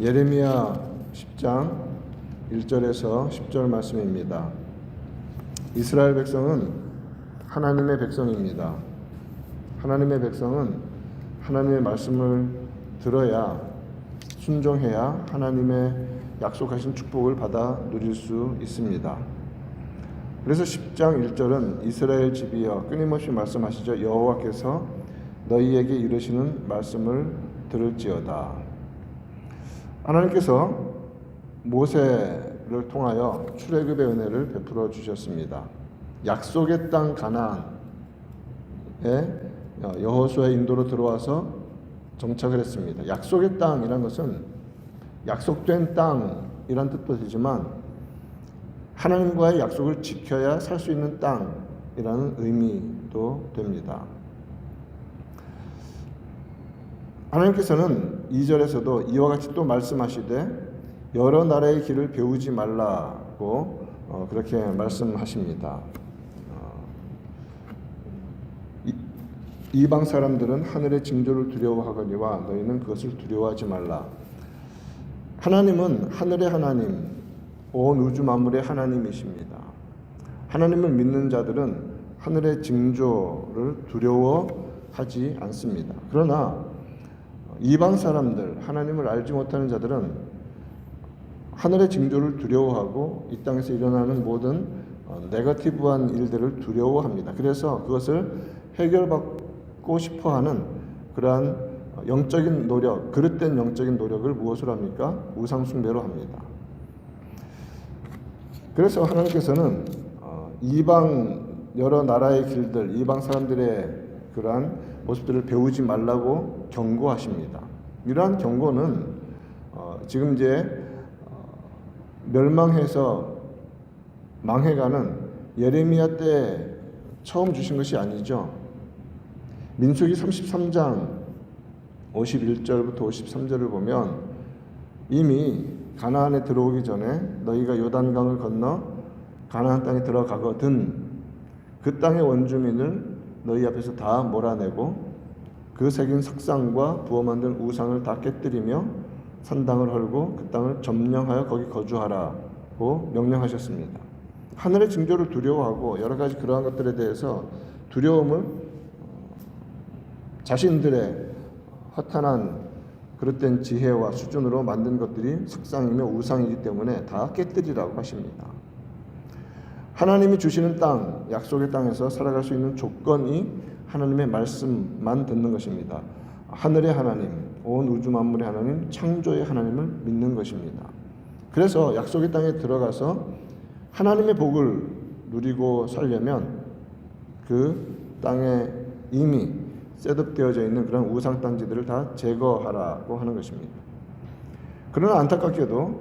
예레미야 10장 1절에서 10절 말씀입니다. 이스라엘 백성은 하나님의 백성입니다. 하나님의 백성은 하나님의 말씀을 들어야, 순종해야 하나님의 약속하신 축복을 받아 누릴 수 있습니다. 그래서 10장 1절은 이스라엘 집이여 끊임없이 말씀하시죠. 여호와께서 너희에게 이르시는 말씀을 들을지어다. 하나님께서 모세를 통하여 출애굽의 은혜를 베풀어 주셨습니다. 약속의 땅 가나안에 여호수아의 인도로 들어와서 정착을 했습니다. 약속의 땅이란 것은 약속된 땅이란 뜻도 되지만 하나님과의 약속을 지켜야 살 수 있는 땅이라는 의미도 됩니다. 하나님께서는 2절에서도 이와 같이 또 말씀하시되 여러 나라의 길을 배우지 말라고 그렇게 말씀하십니다. 이방 사람들은 하늘의 징조를 두려워하거니와 너희는 그것을 두려워하지 말라. 하나님은 하늘의 하나님, 온 우주 만물의 하나님이십니다. 하나님을 믿는 자들은 하늘의 징조를 두려워하지 않습니다. 그러나 이방 사람들, 하나님을 알지 못하는 자들은 하늘의 징조를 두려워하고 이 땅에서 일어나는 모든 네거티브한 일들을 두려워합니다. 그래서 그것을 해결받고 싶어하는 그러한 영적인 노력, 그릇된 영적인 노력을 무엇으로 합니까? 우상 숭배로 합니다. 그래서 하나님께서는 이방 여러 나라의 길들, 이방 사람들의 그러한 모습들을 배우지 말라고 경고하십니다. 이러한 경고는 지금 이제 멸망해서 망해가는 예레미야 때 처음 주신 것이 아니죠. 민수기 33장 51절부터 53절을 보면 이미 가나안에 들어오기 전에 너희가 요단강을 건너 가나안 땅에 들어가거든 그 땅의 원주민을 너희 앞에서 다 몰아내고 그 새긴 석상과 부어 만든 우상을 다 깨뜨리며 산당을 헐고 그 땅을 점령하여 거기 거주하라고 명령하셨습니다. 하늘의 징조를 두려워하고 여러 가지 그러한 것들에 대해서 두려움을 자신들의 허탄한 그릇된 지혜와 수준으로 만든 것들이 석상이며 우상이기 때문에 다 깨뜨리라고 하십니다. 하나님이 주시는 땅, 약속의 땅에서 살아갈 수 있는 조건이 하나님의 말씀만 듣는 것입니다. 하늘의 하나님, 온 우주 만물의 하나님, 창조의 하나님을 믿는 것입니다. 그래서 약속의 땅에 들어가서 하나님의 복을 누리고 살려면 그 땅에 이미 셋업되어져 있는 그런 우상 땅지들을 다 제거하라고 하는 것입니다. 그러나 안타깝게도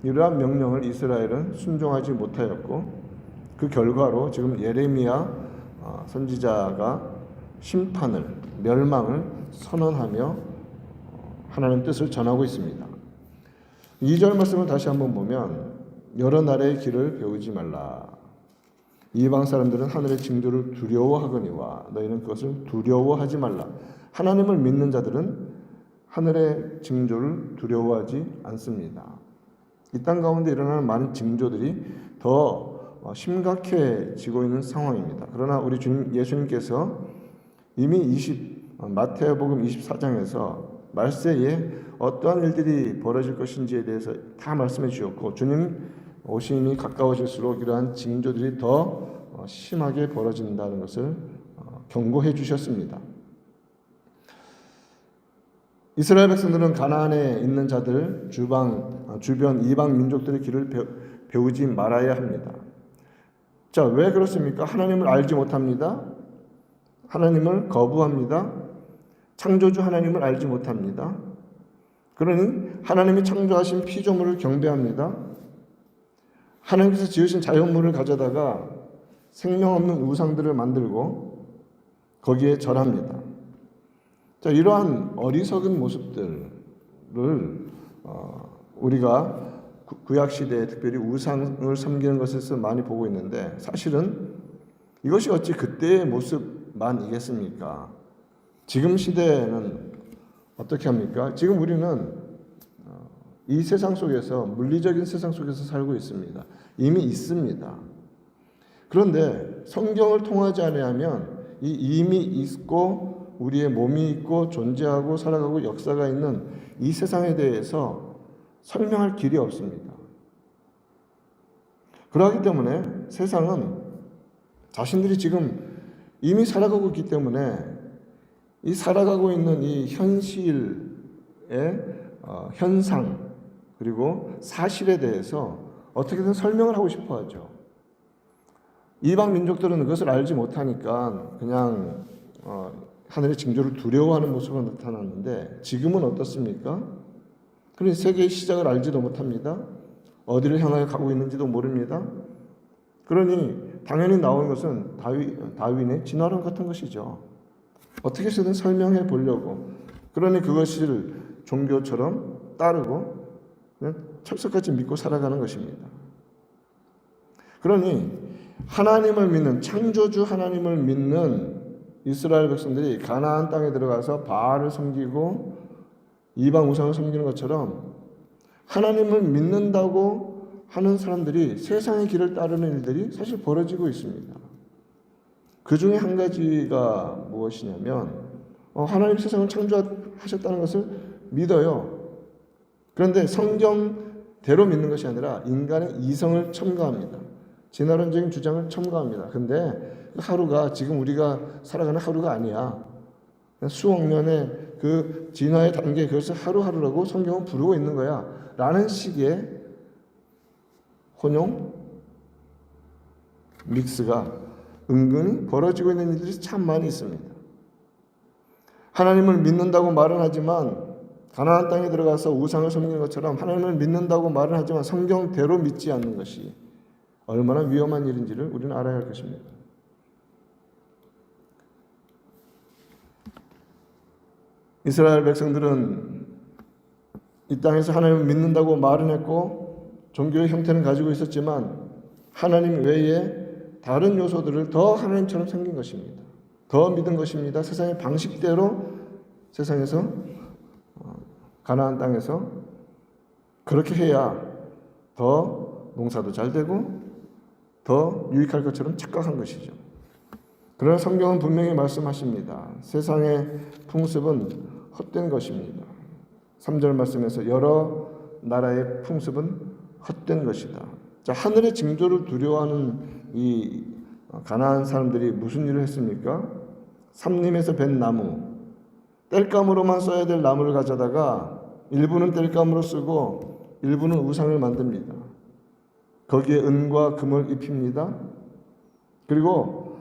이러한 명령을 이스라엘은 순종하지 못하였고 그 결과로 지금 예레미야 선지자가 심판을, 멸망을 선언하며 하나님 뜻을 전하고 있습니다. 2절 말씀을 다시 한번 보면 여러 나라의 길을 배우지 말라. 이방 사람들은 하늘의 징조를 두려워하거니와 너희는 그것을 두려워하지 말라. 하나님을 믿는 자들은 하늘의 징조를 두려워하지 않습니다. 이 땅 가운데 일어나는 많은 징조들이 더 심각해지고 있는 상황입니다. 그러나 우리 주님 예수님께서 이미 마태복음 24장에서 말세에 어떠한 일들이 벌어질 것인지에 대해서 다 말씀해 주셨고 주님 오심이 가까워질수록 이러한 징조들이 더 심하게 벌어진다는 것을 경고해 주셨습니다. 이스라엘 백성들은 가나안에 있는 자들, 주변 이방 민족들의 길을 배우지 말아야 합니다. 자, 왜 그렇습니까? 하나님을 알지 못합니다. 하나님을 거부합니다. 창조주 하나님을 알지 못합니다. 그러니 하나님이 창조하신 피조물을 경배합니다. 하나님께서 지으신 자연물을 가져다가 생명 없는 우상들을 만들고 거기에 절합니다. 자, 이러한 어리석은 모습들을 우리가 구약시대에 특별히 우상을 섬기는 것에서 많이 보고 있는데 사실은 이것이 어찌 그때의 모습만이겠습니까? 지금 시대는 어떻게 합니까? 지금 우리는 이 세상 속에서, 물리적인 세상 속에서 살고 있습니다. 이미 있습니다. 그런데 성경을 통하지 않으면 이 이미 있고 우리의 몸이 있고 존재하고 살아가고 역사가 있는 이 세상에 대해서 설명할 길이 없습니다. 그렇기 때문에 세상은 자신들이 지금 이미 살아가고 있기 때문에 이 살아가고 있는 이 현실의 현상 그리고 사실에 대해서 어떻게든 설명을 하고 싶어 하죠. 이방 민족들은 그것을 알지 못하니까 그냥 하늘의 징조를 두려워하는 모습으로 나타났는데 지금은 어떻습니까? 그러니 세계의 시작을 알지도 못합니다. 어디를 향하여 가고 있는지도 모릅니다. 그러니 당연히 나오는 것은 다윈의 진화론 같은 것이죠. 어떻게 해서든 설명해 보려고. 그러니 그것을 종교처럼 따르고 철석같이 믿고 살아가는 것입니다. 그러니 하나님을 믿는, 창조주 하나님을 믿는 이스라엘 백성들이 가나안 땅에 들어가서 바알을 섬기고 이방 우상을 섬기는 것처럼 하나님을 믿는다고 하는 사람들이 세상의 길을 따르는 일들이 사실 벌어지고 있습니다. 그 중에 한 가지가 무엇이냐면 하나님 세상을 창조하셨다는 것을 믿어요. 그런데 성경대로 믿는 것이 아니라 인간의 이성을 첨가합니다. 진화론적인 주장을 첨가합니다. 근데 하루가 지금 우리가 살아가는 하루가 아니야. 수억 년의 그 진화의 단계, 그것을 하루하루라고 성경은 부르고 있는 거야. 라는 식의 혼용, 믹스가 은근히 벌어지고 있는 일들이 참 많이 있습니다. 하나님을 믿는다고 말은 하지만 가나안 땅에 들어가서 우상을 섬기는 것처럼 하나님을 믿는다고 말은 하지만 성경대로 믿지 않는 것이 얼마나 위험한 일인지를 우리는 알아야 할 것입니다. 이스라엘 백성들은 이 땅에서 하나님을 믿는다고 말은 했고 종교의 형태는 가지고 있었지만 하나님 외에 다른 요소들을 더 하나님처럼 생긴 것입니다. 더 믿은 것입니다. 세상의 방식대로 세상에서 가나안 땅에서 그렇게 해야 더 농사도 잘 되고 더 유익할 것처럼 착각한 것이죠. 그러나 성경은 분명히 말씀하십니다. 세상의 풍습은 헛된 것입니다. 3절 말씀에서 여러 나라의 풍습은 헛된 것이다. 자, 하늘의 징조를 두려워하는 이 가나안 사람들이 무슨 일을 했습니까? 삼림에서 벤 나무, 땔감으로만 써야 될 나무를 가져다가 일부는 땔감으로 쓰고 일부는 우상을 만듭니다. 거기에 은과 금을 입힙니다. 그리고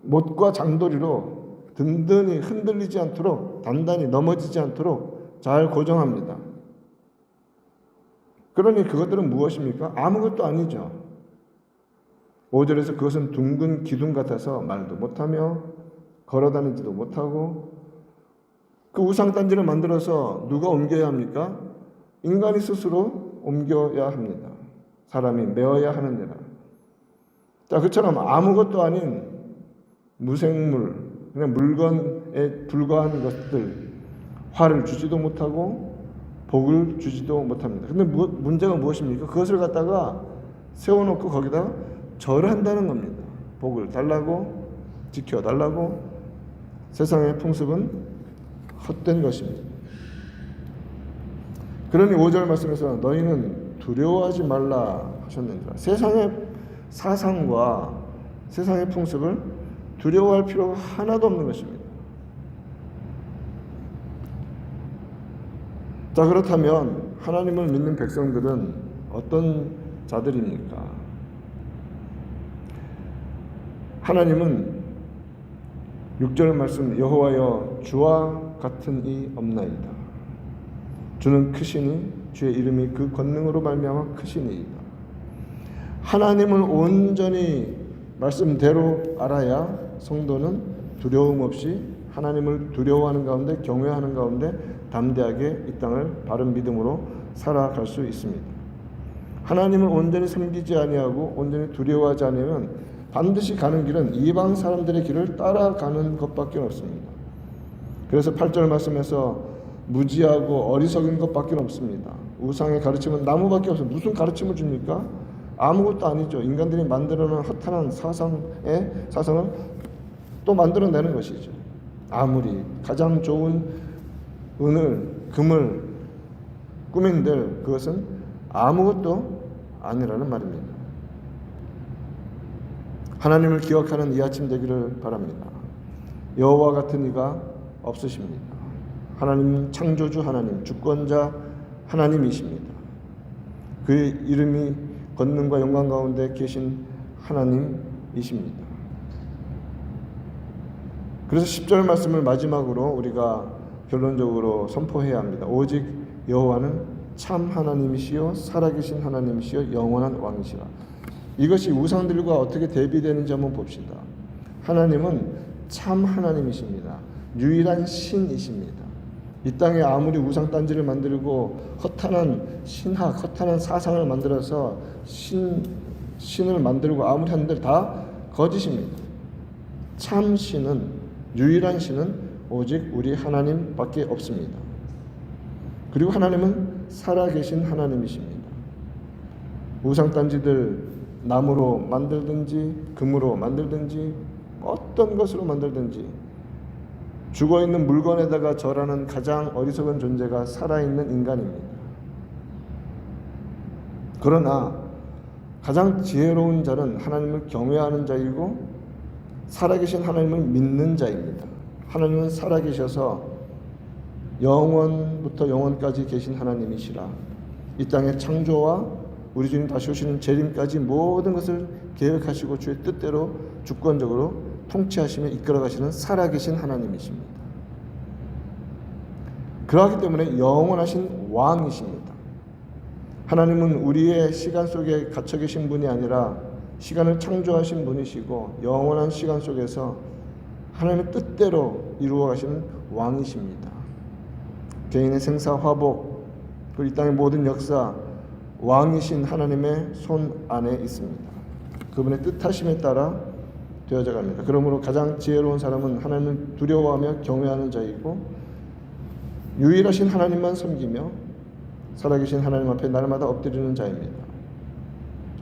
못과 장도리로 든든히 흔들리지 않도록, 단단히 넘어지지 않도록 잘 고정합니다. 그러니 그것들은 무엇입니까? 아무것도 아니죠. 5절에서 그것은 둥근 기둥 같아서 말도 못하며 걸어다니지도 못하고, 그 우상단지를 만들어서 누가 옮겨야 합니까? 인간이 스스로 옮겨야 합니다. 사람이 메어야 하는 데라. 자, 그처럼 아무것도 아닌 무생물, 그냥 물건에 불과한 것들, 화를 주지도 못하고 복을 주지도 못합니다. 근데 문제가 무엇입니까? 그것을 갖다가 세워놓고 거기다가 절을 한다는 겁니다. 복을 달라고, 지켜달라고. 세상의 풍습은 헛된 것입니다. 그러니 5절 말씀에서 너희는 두려워하지 말라 하셨느니라. 세상의 사상과 세상의 풍습을 두려워할 필요가 하나도 없는 것입니다. 자, 그렇다면 하나님을 믿는 백성들은 어떤 자들입니까? 하나님은 6절 말씀, 여호와여 주와 같은 이 없나이다. 주는 크시니 주의 이름이 그 권능으로 말미암아 크시니이다. 하나님을 온전히 말씀대로 알아야 성도는 두려움 없이 하나님을 두려워하는 가운데, 경외하는 가운데 담대하게 이 땅을 바른 믿음으로 살아갈 수 있습니다. 하나님을 온전히 섬기지 아니하고 온전히 두려워하지 않으면 반드시 가는 길은 이방 사람들의 길을 따라가는 것밖에 없습니다. 그래서 8절 말씀에서 무지하고 어리석은 것밖에 없습니다. 우상의 가르침은 나무밖에 없어요. 무슨 가르침을 줍니까? 아무것도 아니죠. 인간들이 만들어놓은 허탄한 사상을 또 만들어내는 것이죠. 아무리 가장 좋은 은을, 금을 꾸민들 그것은 아무것도 아니라는 말입니다. 하나님을 기억하는 이 아침 되기를 바랍니다. 여호와 같은 이가 없으십니다. 하나님은 창조주 하나님, 주권자 하나님이십니다. 그의 이름이 권능과 영광 가운데 계신 하나님이십니다. 그래서 10절 말씀을 마지막으로 우리가 결론적으로 선포해야 합니다. 오직 여호와는 참 하나님이시요 살아계신 하나님이시요 영원한 왕이시라. 이것이 우상들과 어떻게 대비되는지 한번 봅시다. 하나님은 참 하나님이십니다. 유일한 신이십니다. 이 땅에 아무리 우상단지를 만들고 허탄한 신학, 허탄한 사상을 만들어서 신을 만들고 아무리 한들 다 거짓입니다. 참 신은, 유일한 신은 오직 우리 하나님밖에 없습니다. 그리고 하나님은 살아계신 하나님이십니다. 우상단지들 나무로 만들든지 금으로 만들든지 어떤 것으로 만들든지 죽어있는 물건에다가 절하는 가장 어리석은 존재가 살아있는 인간입니다. 그러나 가장 지혜로운 자는 하나님을 경외하는 자이고 살아계신 하나님을 믿는 자입니다. 하나님은 살아계셔서 영원부터 영원까지 계신 하나님이시라. 이 땅의 창조와 우리 주님 다시 오시는 재림까지 모든 것을 계획하시고 주의 뜻대로 주권적으로 통치하시며 이끌어가시는 살아계신 하나님이십니다. 그렇기 때문에 영원하신 왕이십니다. 하나님은 우리의 시간 속에 갇혀 계신 분이 아니라 시간을 창조하신 분이시고 영원한 시간 속에서 하나님의 뜻대로 이루어 가시는 왕이십니다. 개인의 생사 화복 그리고 이 땅의 모든 역사 왕이신 하나님의 손 안에 있습니다. 그분의 뜻하심에 따라 되어져 갑니다. 그러므로 가장 지혜로운 사람은 하나님을 두려워하며 경외하는 자이고 유일하신 하나님만 섬기며 살아계신 하나님 앞에 날마다 엎드리는 자입니다.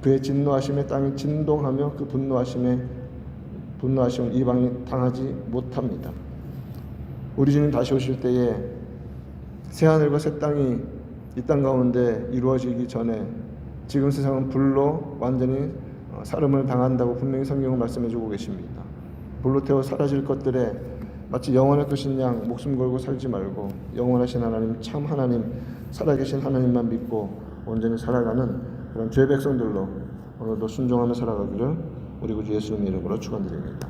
그의 진노하심에 땅이 진동하며 그 분노하심을 이방이 당하지 못합니다. 우리 주님 다시 오실 때에 새하늘과 새 땅이 이 땅 가운데 이루어지기 전에 지금 세상은 불로 완전히 사름을 당한다고 분명히 성경은 말씀해주고 계십니다. 불로 태워 사라질 것들에 마치 영원할 것인 양 목숨 걸고 살지 말고 영원하신 하나님, 참 하나님, 살아계신 하나님만 믿고 온전히 살아가는 그런 죄 백성들로 오늘도 순종하며 살아가기를 우리 구주 예수님의 이름으로 축원드립니다.